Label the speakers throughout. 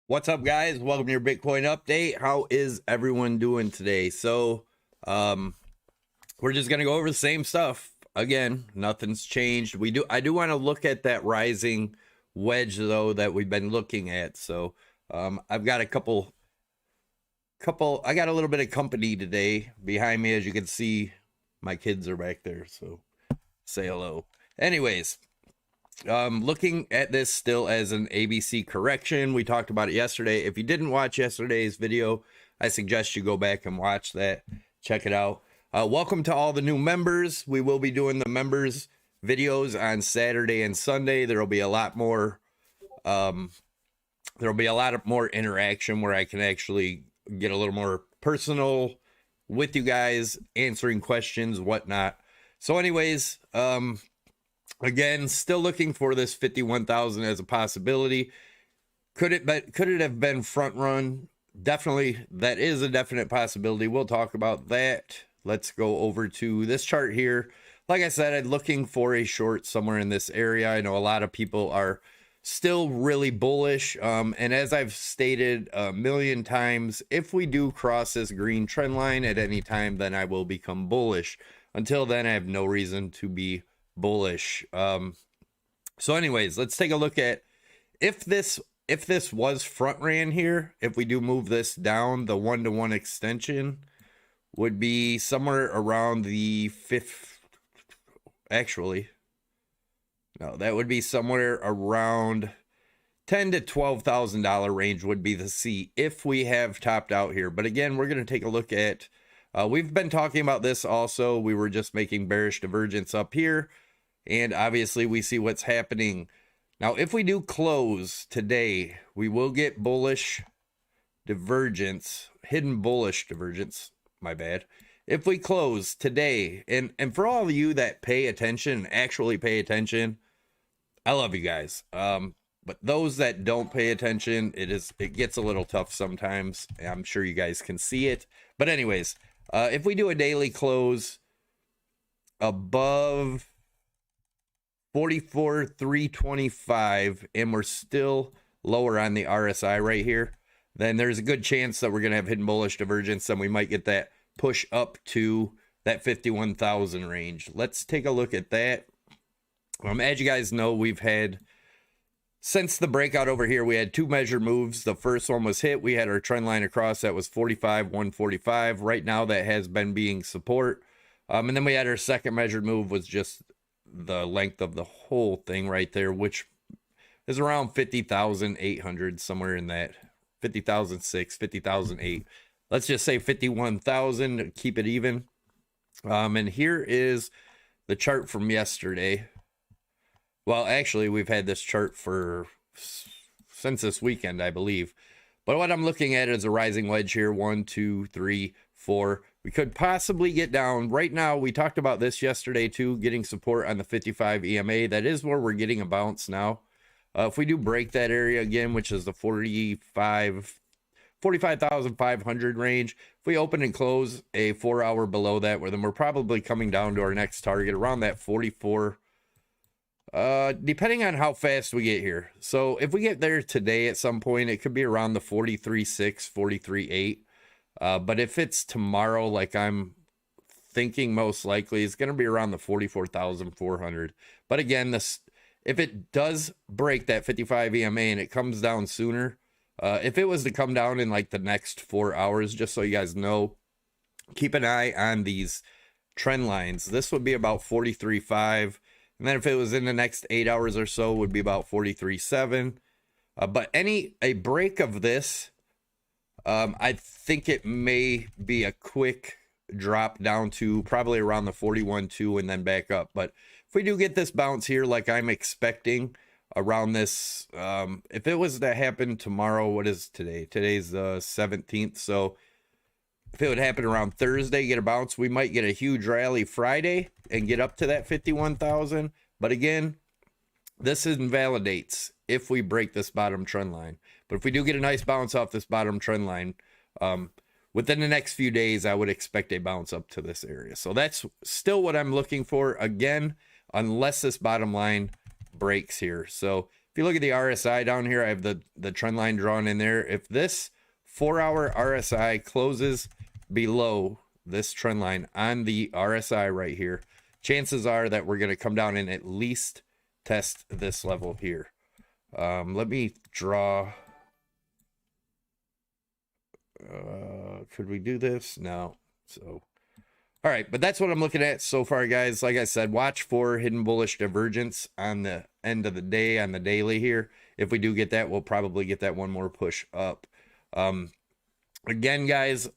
Speaker 1: What's up, guys? Welcome to your Bitcoin update. How is everyone doing today? So, we're just gonna go over the same stuff again. Nothing's changed. I do want to look at that rising wedge though that we've been looking at. So, I've got a couple. I got a little bit of company today behind me, as you can see. My kids are back there, so say hello. Anyways. Looking at this still as an ABC correction. We talked about it yesterday. If you didn't watch yesterday's video, I suggest you go back and watch that. Check it out. Welcome to all the new members. We will be doing the members videos on Saturday and Sunday. There'll be a lot more interaction where I can actually get a little more personal with you guys, answering questions, whatnot. So anyways, again, still looking for this 51,000 as a possibility. Could it have been front run? Definitely, that is a definite possibility. We'll talk about that. Let's go over to this chart here. Like I said, I'm looking for a short somewhere in this area. I know a lot of people are still really bullish. And as I've stated a million times, if we do cross this green trend line at any time, then I will become bullish. Until then, I have no reason to be bullish. So anyways, let's take a look at if this was front ran here. If we do move this down, the 1-to-1 extension would be somewhere around the that would be somewhere around $10,000 to $12,000 range would be the C if we have topped out here. But again, we're going to take a look at we've been talking about this also. We were just making bearish divergence up here. And obviously we see what's happening. Now, if we do close today, we will get bullish divergence, hidden bullish divergence, my bad. If we close today, and for all of you that pay attention, actually pay attention, I love you guys. But those that don't pay attention, it gets a little tough sometimes. I'm sure you guys can see it. But anyways, if we do a daily close above 44,325 and we're still lower on the RSI right here, then there's a good chance that we're going to have hidden bullish divergence and we might get that push up to that 51,000 range. Let's take a look at that. As you guys know, we've had, since the breakout over here, we had two measure moves. The first one was hit. We had our trend line across that was 45,145. Right now that has been being support. And then we had our second measured move was just the length of the whole thing right there, which is around 50,800, somewhere in that 50,006, 50,008. Let's just say 51,000 to keep it even. And here is the chart from yesterday. Well, actually, we've had this chart since this weekend, I believe. But what I'm looking at is a rising wedge here. 1, 2, 3, 4. We could possibly get down. Right now, we talked about this yesterday too, getting support on the 55 EMA. That is where we're getting a bounce now. If we do break that area again, which is the 45,500 range, if we open and close a 4 hour below that, then we're probably coming down to our next target around that 44. Depending on how fast we get here. So if we get there today at some point, it could be around the 43.6, 43.8. But if it's tomorrow, like I'm thinking most likely, it's going to be around the 44,400. But again, if it does break that 55 EMA and it comes down sooner, if it was to come down in like the next 4 hours, just so you guys know, keep an eye on these trend lines. This would be about 43.5. And then if it was in the next 8 hours or so, would be about 43.7. But a break of this, I think it may be a quick drop down to probably around the 41.2 and then back up. But if we do get this bounce here, like I'm expecting around this, if it was to happen tomorrow, what is today? Today's the 17th. So if it would happen around Thursday, get a bounce, we might get a huge rally Friday and get up to that 51,000. But again, this invalidates if we break this bottom trend line. But if we do get a nice bounce off this bottom trend line, within the next few days, I would expect a bounce up to this area. So that's still what I'm looking for. Again, unless this bottom line breaks here. So If you look at the RSI down here, I have the trend line drawn in there. If this 4-hour RSI closes below this trend line on the RSI right here, chances are that we're going to come down and at least test this level here. Let me draw. Could we do this? No. So, all right, but that's what I'm looking at so far, guys. Like I said, watch for hidden bullish divergence on the end of the day on the daily here. If we do get that, we'll probably get that one more push up. Again, guys,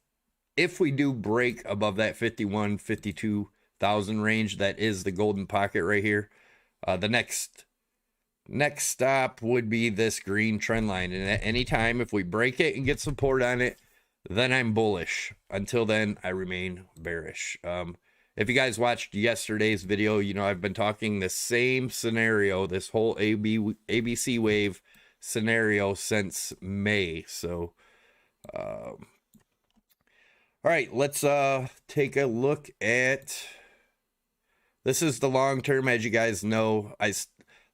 Speaker 1: if we do break above that 52,000 range, that is the golden pocket right here. The next stop would be this green trend line, and at any time if we break it and get support on it, then I'm bullish. Until then, I remain bearish. If you guys watched yesterday's video, you know I've been talking the same scenario, this whole ABC wave scenario since May. So all right, let's take a look at, this is the long term. As you guys know,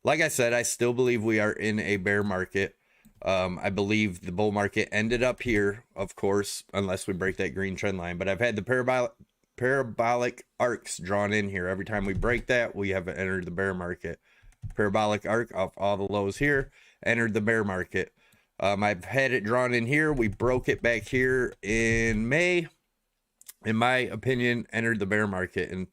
Speaker 1: like I said, I still believe we are in a bear market. I believe the bull market ended up here, of course, unless we break that green trend line. But I've had the parabolic arcs drawn in here. Every time we break that, we have entered the bear market. Parabolic arc of all the lows here, entered the bear market. I've had it drawn in here. We broke it back here in May. In my opinion, entered the bear market. And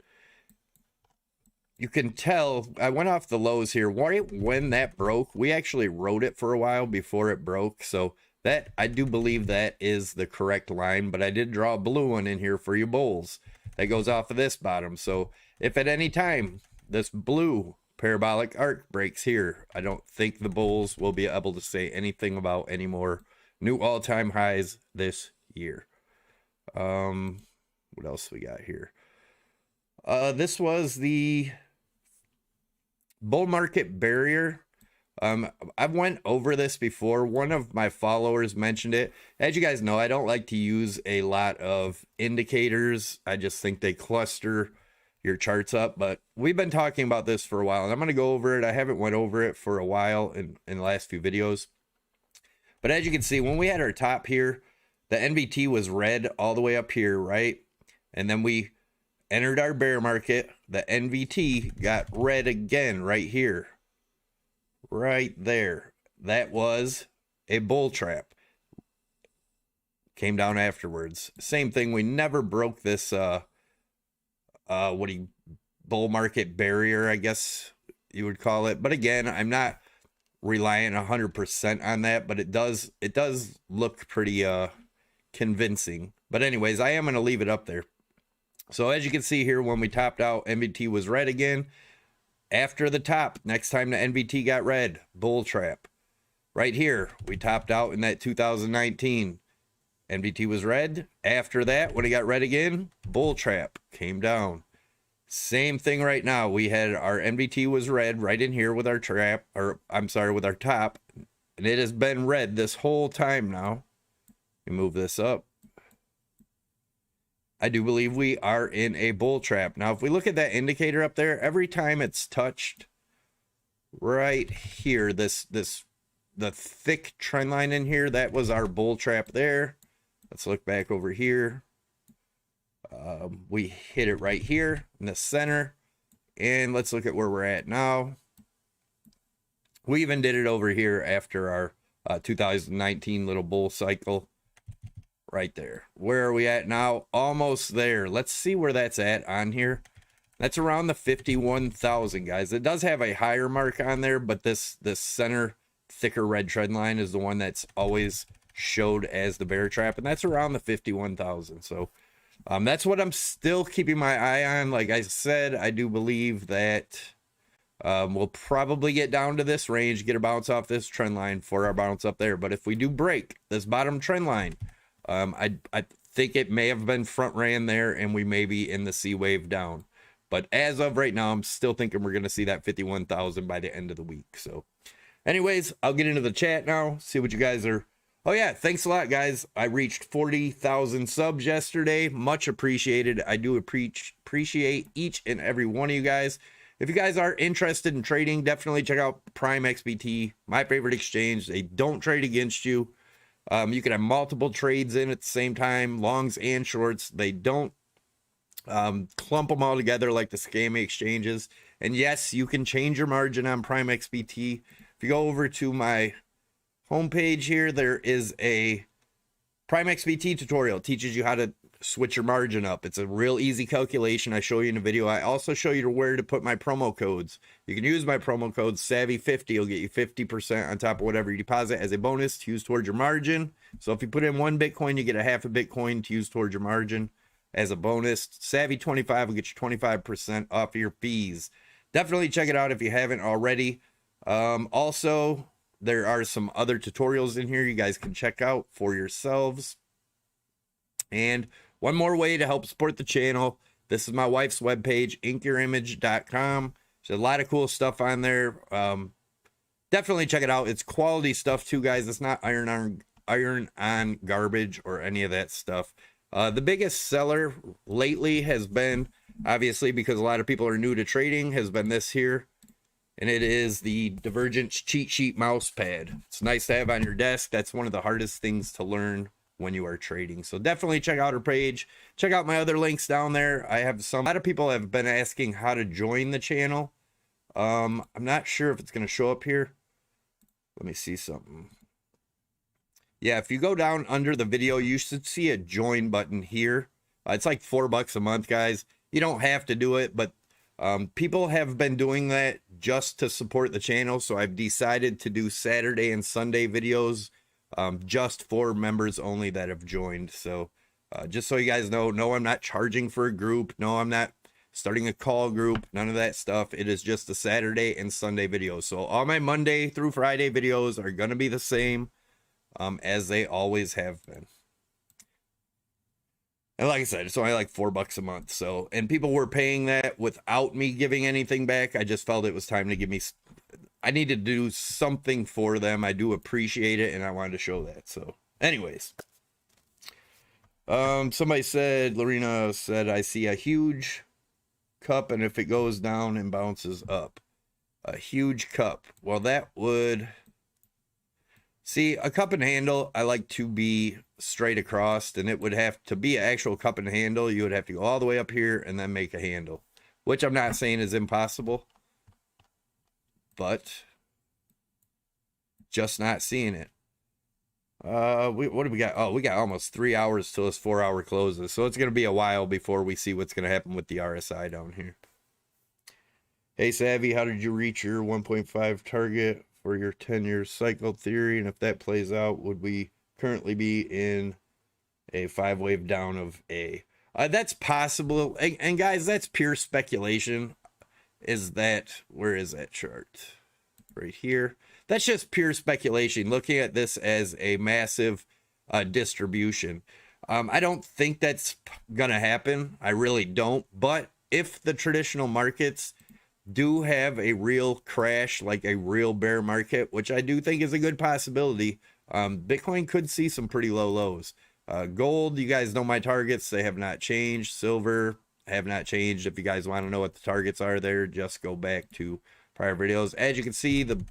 Speaker 1: you can tell, I went off the lows here. Right when that broke, we actually rode it for a while before it broke. So that, I do believe that is the correct line. But I did draw a blue one in here for you bulls. That goes off of this bottom. So if at any time this blue parabolic arc breaks here, I don't think the bulls will be able to say anything about any more new all-time highs this year. What else we got here? This was the bull market barrier. I've went over this before. One of my followers mentioned it. As you guys know, I don't like to use a lot of indicators. I just think they cluster your charts up, but we've been talking about this for a while, and I'm going to go over it. I haven't went over it for a while in the last few videos. But as you can see, when we had our top here, the NVT was red all the way up here, right? And then we entered our bear market. The NVT got red again right here. Right there. That was a bull trap. Came down afterwards. Same thing. We never broke this bull market barrier, I guess you would call it. But again, I'm not relying 100% on that, but it does look pretty convincing. But anyways, I am going to leave it up there. So as you can see here, when we topped out, NVT was red again. After the top, next time the NVT got red, bull trap. Right here, we topped out in that 2019. NVT was red. After that, when it got red again, bull trap, came down. Same thing right now. We had our NVT was red right in here with our trap, or I'm sorry, with our top. And it has been red this whole time now. Let me move this up. I do believe we are in a bull trap. Now, if we look at that indicator up there, every time it's touched right here, the thick trend line in here, that was our bull trap there. Let's look back over here. We hit it right here in the center. And let's look at where we're at now. We even did it over here after our 2019 little bull cycle. Right there. Where are we at now? Almost there. Let's see where that's at on here. That's around the 51,000, guys. It does have a higher mark on there, but this center thicker red trend line is the one that's always showed as the bear trap, and that's around the 51,000. So that's what I'm still keeping my eye on. Like I said, I do believe that we'll probably get down to this range, get a bounce off this trend line for our bounce up there. But if we do break this bottom trend line, I think it may have been front ran there, and we may be in the C wave down. But as of right now, I'm still thinking we're going to see that 51,000 by the end of the week. So anyways, I'll get into the chat now, see what you guys are. Oh yeah, thanks a lot, guys. I reached 40,000 subs yesterday. Much appreciated. I do appreciate each and every one of you guys. if you guys are interested in trading, definitely check out Prime XBT, my favorite exchange. They don't trade against you. You can have multiple trades in at the same time, longs and shorts. They don't clump them all together like the scammy exchanges. And yes, you can change your margin on Prime XBT. If you go over to my homepage here, there is a Prime XBT tutorial. It teaches you how to switch your margin up. It's a real easy calculation. I show you in a video. I also show you where to put my promo codes. You can use my promo code SAVVY50. It'll get you 50% on top of whatever you deposit as a bonus to use towards your margin. So if you put in 1 Bitcoin, you get a half a Bitcoin to use towards your margin as a bonus. Savvy25 will get you 25% off your fees. Definitely check it out if you haven't already. Also, there are some other tutorials in here you guys can check out for yourselves. And one more way to help support the channel. This is my wife's webpage, inkyyourimage.com. There's a lot of cool stuff on there. Definitely check it out. It's quality stuff too, guys. It's not iron on garbage or any of that stuff. The biggest seller lately has been, obviously because a lot of people are new to trading, has been this here. And it is the Divergence cheat sheet mouse pad. It's nice to have on your desk. That's one of the hardest things to learn when you are trading. So definitely check out her page. Check out my other links down there. I have a lot of people have been asking how to join the channel. I'm not sure if it's going to show up here. Let me see something. Yeah, if you go down under the video, you should see a join button here. It's like $4 a month, guys. You don't have to do it, but people have been doing that just to support the channel. So I've decided to do Saturday and Sunday videos just for members only that have joined. So just so you guys know, no, I'm not charging for a group. No, I'm not starting a call group. None of that stuff. It is just the Saturday and Sunday videos. So all my Monday through Friday videos are going to be the same as they always have been. And like I said, it's only like $4 a month. So, and people were paying that without me giving anything back. I just felt it was time to give me, I needed to do something for them. I do appreciate it, and I wanted to show that. So anyways, somebody said, Lorena said, I see a huge cup, and if it goes down and bounces up, a huge cup. Well, that would, see, a cup and handle, I like to be straight across, and it would have to be an actual cup and handle. You would have to go all the way up here and then make a handle, which I'm not saying is impossible, but just not seeing it. What do we got? Oh, we got almost 3 hours till this 4-hour closes, so it's going to be a while before we see what's going to happen with the RSI down here. Hey Savvy, how did you reach your 1.5 target for your 10-year cycle theory? And if that plays out, would we currently be in a 5-wave down of A? That's possible. And guys, that's pure speculation. Is that, where is that chart? Right here. That's just pure speculation, looking at this as a massive distribution. I don't think that's gonna happen. I really don't. But if the traditional markets do have a real crash, like a real bear market, which I do think is a good possibility, Bitcoin could see some pretty low lows. Gold, you guys know my targets. They have not changed. Silver have not changed. If you guys want to know what the targets are there, just go back to prior videos. As you can see, the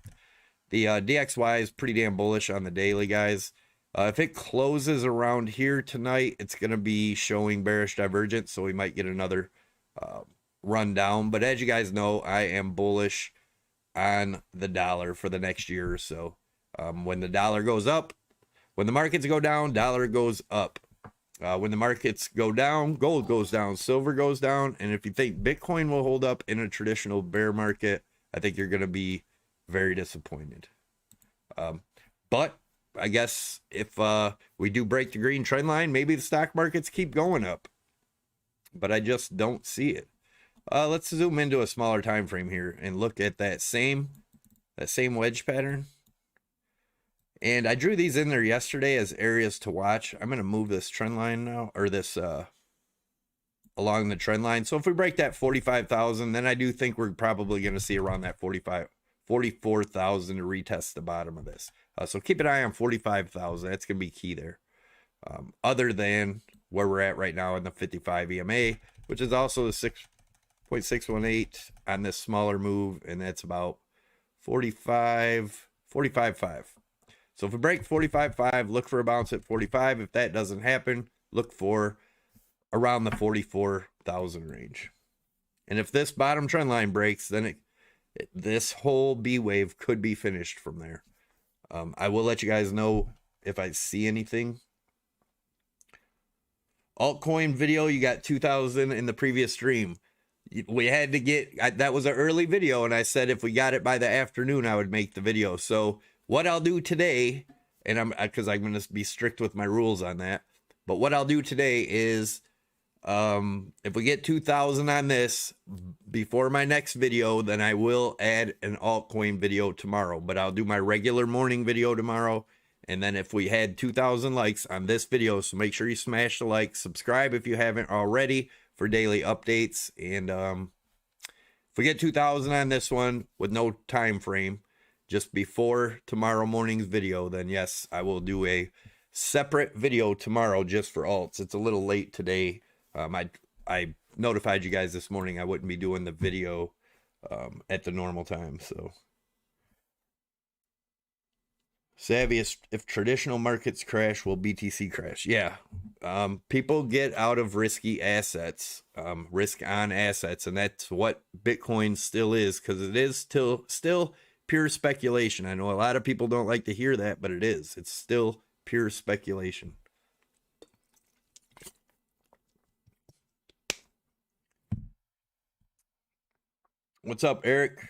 Speaker 1: DXY is pretty damn bullish on the daily, guys. If it closes around here tonight, it's going to be showing bearish divergence, so we might get another run down. But as you guys know, I am bullish on the dollar for the next year or so. When the dollar goes up, when the markets go down, dollar goes up. When the markets go down, gold goes down, silver goes down. And if you think Bitcoin will hold up in a traditional bear market, I think you're going to be very disappointed. But I guess if we do break the green trend line, maybe the stock markets keep going up. But I just don't see it. Let's zoom into a smaller time frame here and look at that same wedge pattern. And I drew these in there yesterday as areas to watch. I'm going to move this trend line now, or this along the trend line. So if we break that 45,000, then I do think we're probably going to see around that 44,000 to retest the bottom of this. So keep an eye on 45,000. That's going to be key there. Other than where we're at right now in the 55 EMA, which is also the 0.618 on this smaller move, and that's about 45.5. So if we break 45.5, look for a bounce at 45. If that doesn't happen, look for around the 44,000 range. And if this bottom trend line breaks, then this whole B wave could be finished from there. I will let you guys know if I see anything. Altcoin video, you got 2,000 in the previous stream. We had to get, that was an early video, and I said if we got it by the afternoon, I would make the video. So what I'll do today, and because I'm going to be strict with my rules on that, but what I'll do today is, if we get 2,000 on this before my next video, then I will add an altcoin video tomorrow, but I'll do my regular morning video tomorrow. And then if we had 2,000 likes on this video, so make sure you smash the like, subscribe if you haven't already for daily updates. And if we get 2,000 on this one with no time frame, just before tomorrow morning's video, then yes, I will do a separate video tomorrow just for alts. It's a little late today. I notified you guys this morning I wouldn't be doing the video at the normal time. So Savvy, if traditional markets crash, will BTC crash? Yeah. People get out of risky assets, risk on assets, and that's what Bitcoin still is, because it is still pure speculation. I know a lot of people don't like to hear that, but it is. It's still pure speculation. What's up, Eric?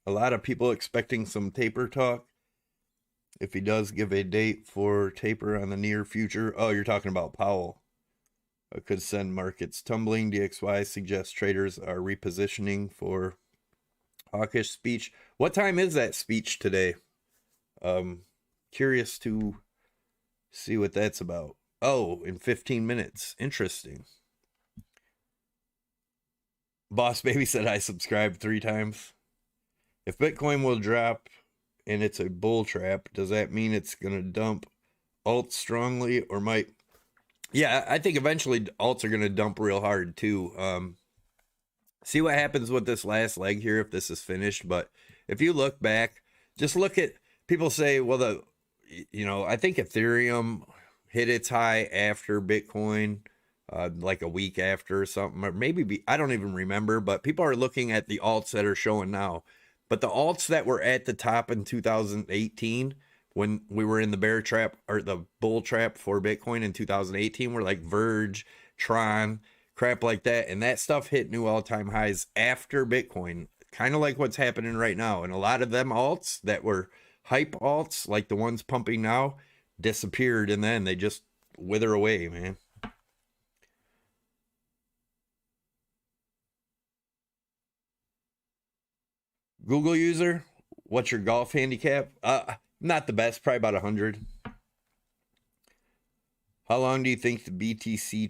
Speaker 1: A lot of people expecting some taper talk. If he does give a date for taper on the near future. Oh, you're talking about Powell. Could send markets tumbling. DXY suggests traders are repositioning for hawkish speech. What time is that speech today? Curious to see what that's about. Oh, in 15 minutes. Interesting. Boss Baby said I subscribed 3 times. If Bitcoin will drop and it's a bull trap, does that mean it's going to dump alts strongly, or might? Yeah, I think eventually alts are going to dump real hard too. See what happens with this last leg here if this is finished. But if you look back, just look at, people say, well, I think Ethereum hit its high after Bitcoin, like a week after or something, or maybe I don't even remember, but people are looking at the alts that are showing now. But the alts that were at the top in 2018, when we were in the bear trap or the bull trap for Bitcoin in 2018, were like Verge, Tron, crap like that. And that stuff hit new all-time highs after Bitcoin, kind of like what's happening right now. And a lot of them alts that were hype alts, like the ones pumping now, disappeared, and then they just wither away, man. Google user, what's your golf handicap? Not the best, probably about 100. How long do you think the BTC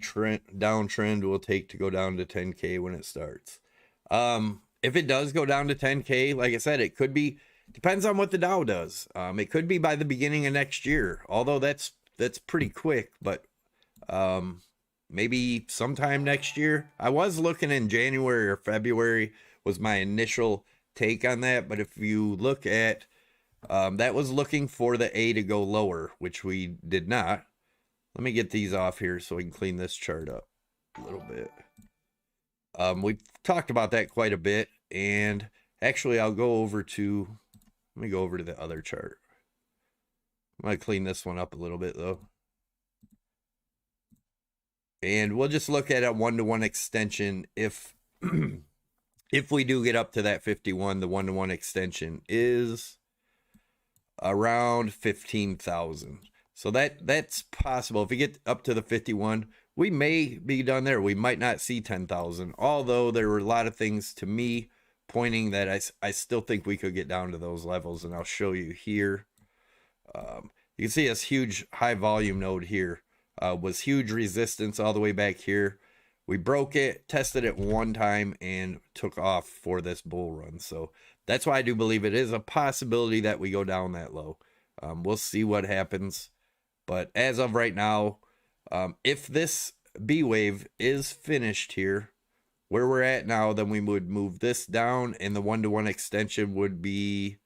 Speaker 1: downtrend will take to go down to 10K when it starts? If it does go down to 10K, like I said, it could be, depends on what the Dow does. It could be by the beginning of next year, although that's pretty quick, but maybe sometime next year. I was looking in January or February was my initial take on that, but if you look at that was looking for the A to go lower, which we did not. Let me get these off here so we can clean this chart up a little bit. We've talked about that quite a bit, and actually I'll go over to, let me go over to the other chart. I'm going to clean this one up a little bit though. And we'll just look at a 1-to-1 extension. If if we do get up to that 51, the 1-to-1 extension is around 15,000. So that's possible. If we get up to the 51, we may be done there. We might not see 10,000. Although there were a lot of things to me pointing that I still think we could get down to those levels, and I'll show you here. You can see this huge high volume node here was huge resistance all the way back here. We broke it, tested it one time, and took off for this bull run. So that's why I do believe it is a possibility that we go down that low. We'll see what happens. But as of right now, if this B wave is finished here, where we're at now, then we would move this down, and the 1-to-1 extension would be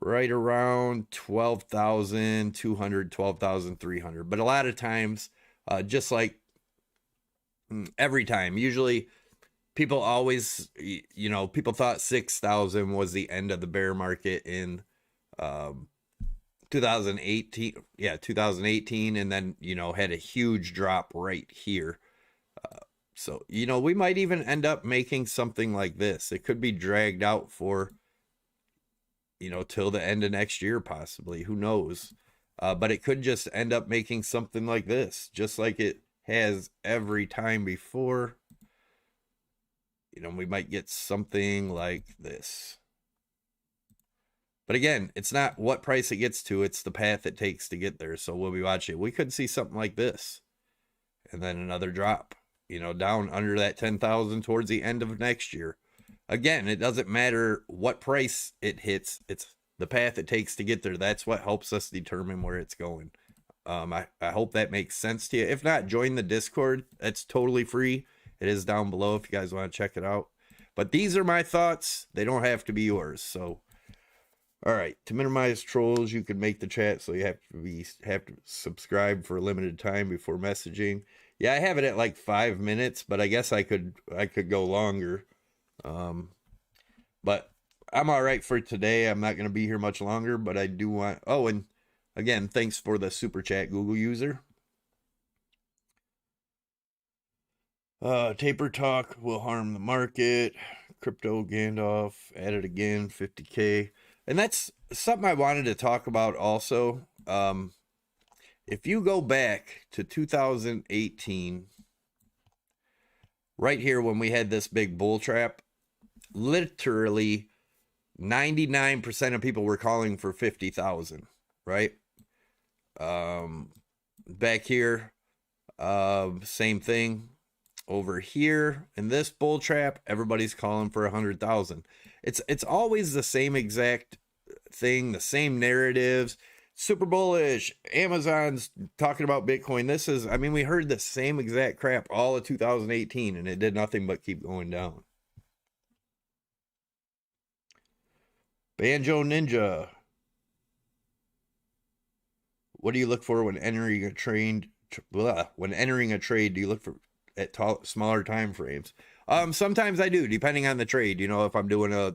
Speaker 1: right around 12,200, 12,300. But a lot of times, just like every time, usually people always, people thought 6,000 was the end of the bear market in 2018. Yeah, 2018, and then, had a huge drop right here. So, we might even end up making something like this. It could be dragged out for, till the end of next year, possibly. Who knows? But it could just end up making something like this, just like it has every time before. We might get something like this. But again, it's not what price it gets to, it's the path it takes to get there. So we'll be watching. We could see something like this. And then another drop, down under that 10,000 towards the end of next year. Again, it doesn't matter what price it hits. It's the path it takes to get there. That's what helps us determine where it's going. I hope that makes sense to you. If not, join the Discord. It's totally free. It is down below if you guys want to check it out. But these are my thoughts. They don't have to be yours. So, all right. To minimize trolls, you can make the chat so you have to subscribe for a limited time before messaging. Yeah, I have it at like 5 minutes, but I guess I could go longer. But I'm all right for today. I'm not going to be here much longer, but I do want. Oh, and again, thanks for the super chat, Google user. Taper talk will harm the market. Crypto Gandalf added again, 50K. And that's something I wanted to talk about also. If you go back to 2018, right here when we had this big bull trap, literally 99% of people were calling for 50,000, right? Back here, same thing. Over here in this bull trap, everybody's calling for 100,000. It's always the same exact thing, the same narratives. Super bullish. Amazon's talking about Bitcoin. We heard the same exact crap all of 2018, and it did nothing but keep going down. Banjo Ninja. What do you look for when entering a trade? When entering a trade, do you look for at smaller time frames? Sometimes I do, depending on the trade. If I'm doing a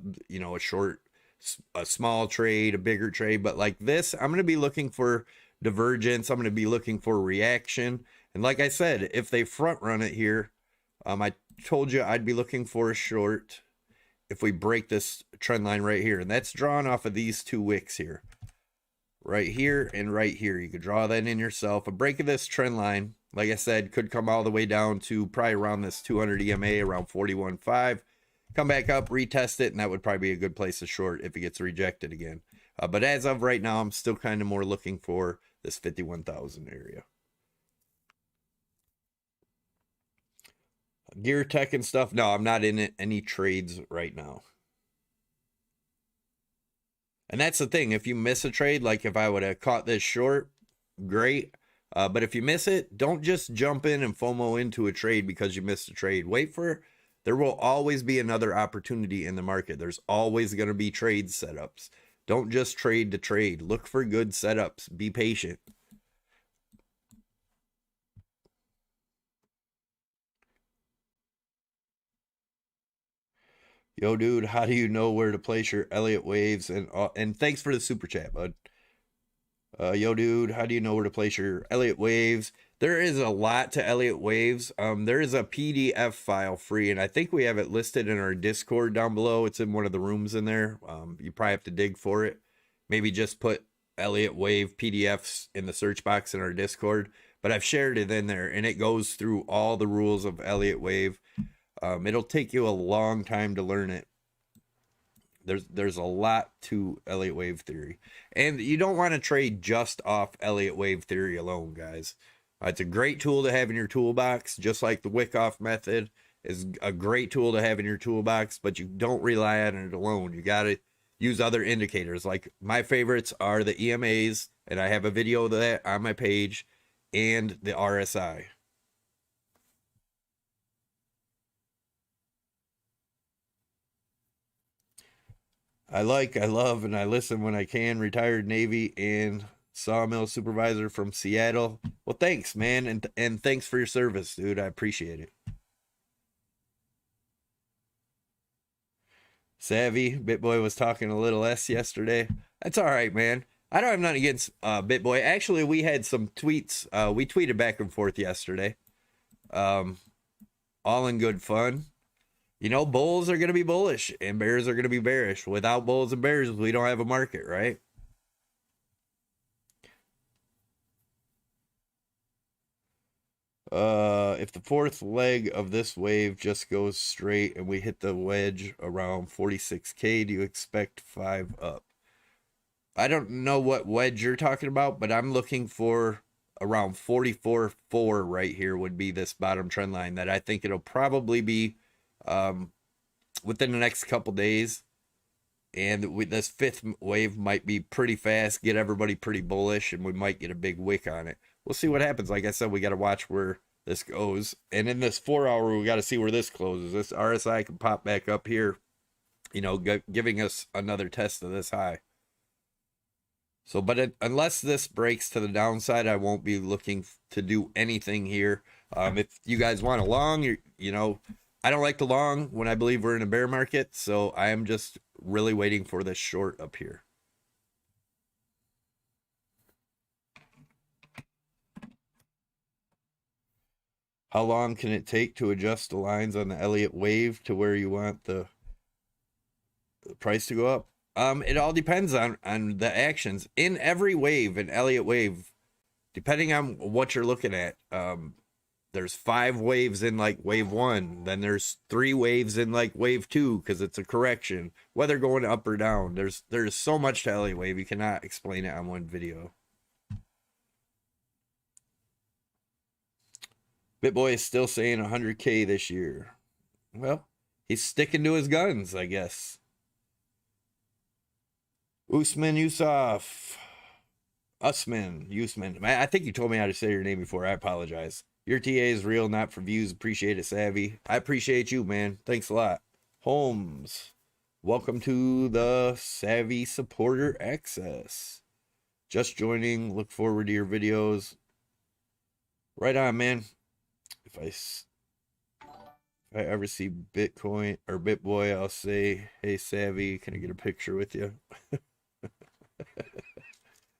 Speaker 1: small trade, a bigger trade, but like this, I'm going to be looking for divergence. I'm going to be looking for reaction. And like I said, if they front run it here, I told you I'd be looking for a short if we break this trend line right here. And that's drawn off of these two wicks here, right here and right here. You could draw that in yourself. A break of this trend line, like I said, could come all the way down to probably around this 200 EMA, around 41.5. Come back up, retest it, and that would probably be a good place to short if it gets rejected again. But as of right now, I'm still kind of more looking for this 51,000 area. Gear tech and stuff. No, I'm not in any trades right now. And that's the thing. If you miss a trade, like if I would have caught this short, great. But if you miss it, don't just jump in and FOMO into a trade because you missed a trade. Wait for, there will always be another opportunity in the market. There's always going to be trade setups. Don't just trade to trade. Look for good setups. Be patient. Yo, dude, how do you know where to place your Elliott waves? And thanks for the super chat, bud. Yo, dude, how do you know where to place your Elliott waves? There is a lot to Elliott waves. There is a PDF file free, and I think we have it listed in our Discord down below. It's in one of the rooms in there. You probably have to dig for it. Maybe just put Elliott wave PDFs in the search box in our Discord. But I've shared it in there, and it goes through all the rules of Elliott wave. It'll take you a long time to learn it. There's a lot to Elliott wave theory, and you don't want to trade just off Elliott wave theory alone, guys. It's a great tool to have in your toolbox, just like the Wyckoff method is a great tool to have in your toolbox, but you don't rely on it alone. You got to use other indicators. Like my favorites are the EMAs, and I have a video of that on my page, and the RSI. I love, and I listen when I can. Retired Navy and sawmill supervisor from Seattle. Well, thanks, man, and thanks for your service, dude. I appreciate it. Savvy, BitBoy was talking a little less yesterday. That's all right, man. I don't have nothing against BitBoy. Actually, we had some tweets. We tweeted back and forth yesterday. All in good fun. You know, bulls are going to be bullish and bears are going to be bearish. Without bulls and bears, we don't have a market, right? If the fourth leg of this wave just goes straight and we hit the wedge around 46K, do you expect 5 up? I don't know what wedge you're talking about, but I'm looking for around 44.4 right here would be this bottom trend line that I think it'll probably be within the next couple days. And this fifth wave might be pretty fast, get everybody pretty bullish, and we might get a big wick on it. We'll see what happens. Like I said, we got to watch where this goes. And in this 4 hour, we got to see where this closes. This RSI can pop back up here, you know, giving us another test of this high. So, but unless this breaks to the downside, I won't be looking to do anything here. If you guys want a long, you know, I don't like the long when I believe we're in a bear market. So I am just really waiting for this short up here. How long can it take to adjust the lines on the Elliott wave to where you want the price to go up? It all depends on the actions in every wave, an Elliott wave, depending on what you're looking at. There's 5 waves in like wave 1, then there's 3 waves in like wave 2 because it's a correction, whether going up or down. There's so much to Elliott wave, you cannot explain it on one video. BitBoy is still saying 100K this year. Well, he's sticking to his guns, I guess. Usman Yusuf. Usman. I think you told me how to say your name before. I apologize. Your TA is real, not for views. Appreciate it, Savvy. I appreciate you, man. Thanks a lot. Holmes. Welcome to the Savvy Supporter Access. Just joining. Look forward to your videos. Right on, man. If I ever see Bitcoin or BitBoy, I'll say, hey, Savvy, can I get a picture with you?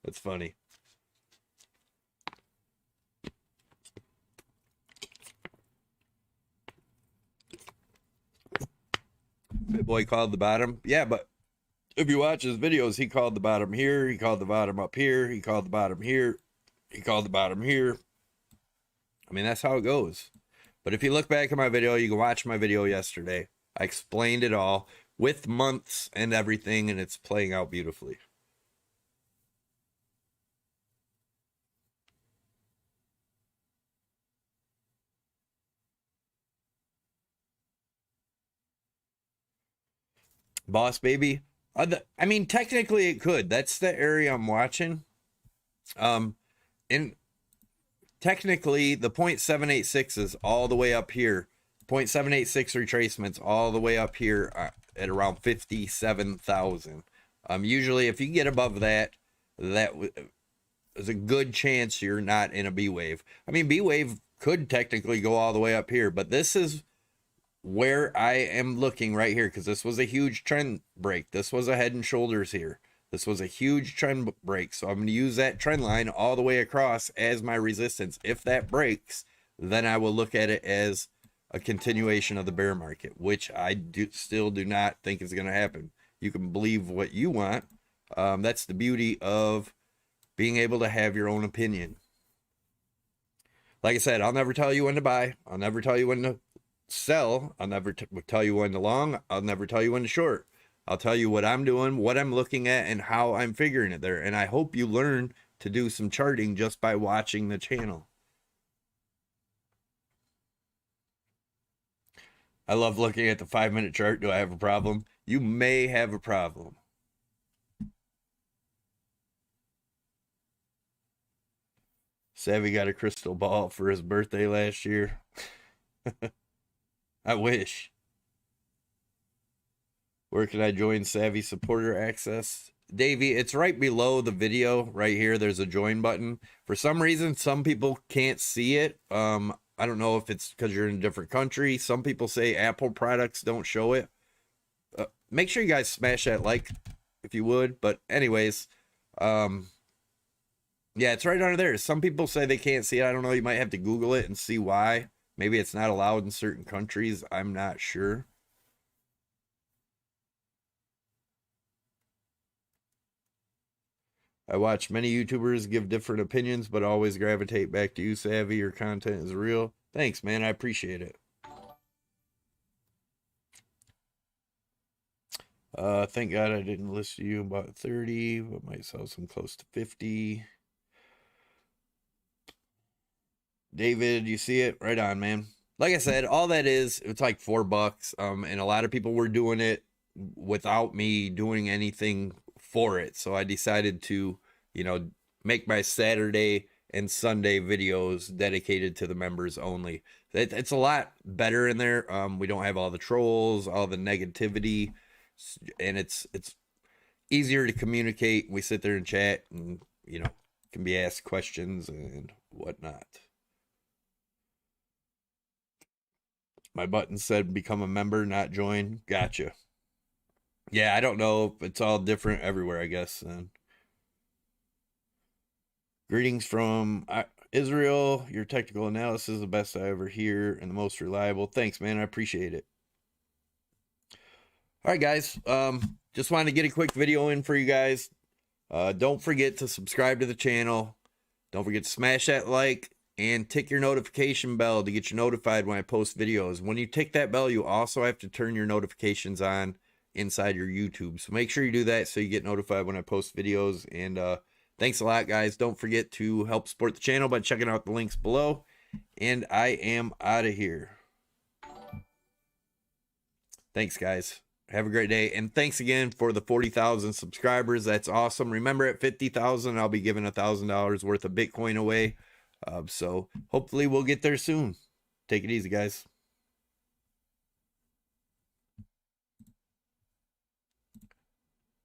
Speaker 1: That's funny. BitBoy called the bottom. Yeah, but if you watch his videos, he called the bottom here. He called the bottom up here. He called the bottom here. He called the bottom here. I mean, that's how it goes. But if you look back at my video, you can watch my video yesterday. I explained it all with months and everything, and it's playing out beautifully. Boss baby. I mean, technically it could. That's the area I'm watching. In technically the 0.786 is all the way up here. 0.786 retracements all the way up here at around 57,000. Usually if you get above that, there's a good chance you're not in a B wave. I mean, B wave could technically go all the way up here, but this is where I am looking right here, because this was a huge trend break. This was a head and shoulders here. This was a huge trend break. So I'm going to use that trend line all the way across as my resistance. If that breaks, then I will look at it as a continuation of the bear market, which I still do not think is going to happen. You can believe what you want. That's the beauty of being able to have your own opinion. Like I said, I'll never tell you when to buy. I'll never tell you when to sell. I'll never tell you when to long. I'll never tell you when to short. I'll tell you what I'm doing, what I'm looking at, and how I'm figuring it there. And I hope you learn to do some charting just by watching the channel. I love looking at the 5-minute chart. Do I have a problem? You may have a problem. Savvy got a crystal ball for his birthday last year. I wish. Where can I join Savvy Supporter Access? Davey, it's right below the video right here. There's a join button. For some reason, some people can't see it. I don't know if it's because you're in a different country. Some people say Apple products don't show it. Make sure you guys smash that like if you would. But anyways, yeah, it's right under there. Some people say they can't see it. I don't know. You might have to Google it and see why. Maybe it's not allowed in certain countries. I'm not sure. I watch many YouTubers give different opinions, but always gravitate back to you, Savvy. Your content is real. Thanks, man. I appreciate it. Thank God I didn't list you about 30, but might sell some close to 50. David, you see it? Right on, man. Like I said, all that is, it's like $4. And a lot of people were doing it without me doing anything for it. So I decided to, you know, make my Saturday and Sunday videos dedicated to the members only. It's a lot better in there. We don't have all the trolls, all the negativity, and it's easier to communicate. We sit there and chat, and you know, can be asked questions and whatnot. My button said become a member, not join. Gotcha. Yeah, I don't know. It's all different everywhere, I guess. Greetings from Israel. Your technical analysis is the best I ever hear and the most reliable. Thanks, man. I appreciate it. All right, guys. Just wanted to get a quick video in for you guys. Don't forget to subscribe to the channel. Don't forget to smash that like and tick your notification bell to get you notified when I post videos. When you tick that bell, you also have to turn your notifications on inside your YouTube. So make sure you do that so you get notified when I post videos. And thanks a lot, guys. Don't forget to help support the channel by checking out the links below. And I am out of here. Thanks, guys. Have a great day. And thanks again for the 40,000 subscribers. That's awesome. Remember, at 50,000, I'll be giving $1,000 worth of Bitcoin away. So hopefully we'll get there soon. Take it easy, guys.